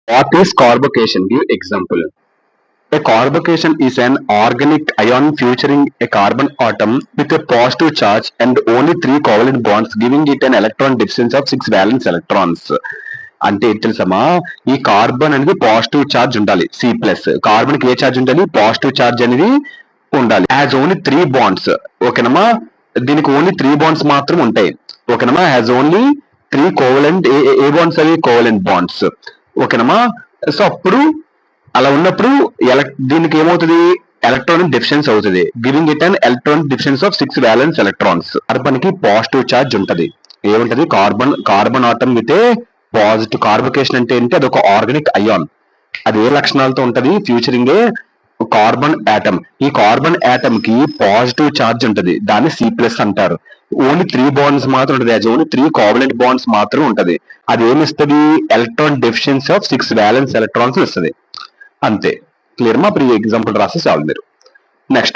What is carbocation? Give example. A carbocation is an organic ion featuring a carbon atom with a positive charge and only three covalent bonds, giving it an electron distance of 6 valence electrons. అంటే ఏంటి తెలుసమ్మా, ఈ carbon అనేది positive charge ఉండాలి, C+. Carbon కి ఏ charge ఉండాలి? Positive charge అనేది ఉండాలి. As only 3 bonds. ఓకేనమ్మా, దీనికి ఓన్లీ 3 బాండ్స్ మాత్రం ఉంటాయి. ఓకేనమ్మా, హ్యాజ్ ఓన్లీ 3 కోవలెంట్. ఏ బాండ్స్ అవి? Covalent bonds. ఓకేనమ్మా, సో అప్పుడు అలా ఉన్నప్పుడు దీనికి ఏమవుతుంది? ఎలక్ట్రానిక్ డిఫిషియన్స్ అవుతుంది, giving it an electronic deficiency of 6 valence electrons. Carbon కి పాజిటివ్ ఛార్జ్ ఉంటది. ఏముంటది? Carbon atom with a positive. Carbocation అంటే ఏంటి? అది ఒక ఆర్గానిక్ అయాన్. అది ఏ లక్షణాలతో ఉంటది? ఫ్యూచరింగ్ ఏ కార్బన్ ఆటమ్. ఈ కార్బన్ ఆటమ్ కి పాజిటివ్ ఛార్జ్ ఉంటది, దాన్ని C+ అంటారు. ఓన్లీ 3 బాండ్స్ మాత్రం ఉంటది, అది ఓన్లీ 3 కోవలెంట్ బాండ్స్ మాత్రం ఉంటది. అది ఏమిస్తుంది? Electron deficiency of 6 valence electrons ఇస్తుంది. అంతే. క్లియర్ మా? ప్రీ ఎగ్జాంపుల్ రాసి చాలు మీరు. నెక్స్ట్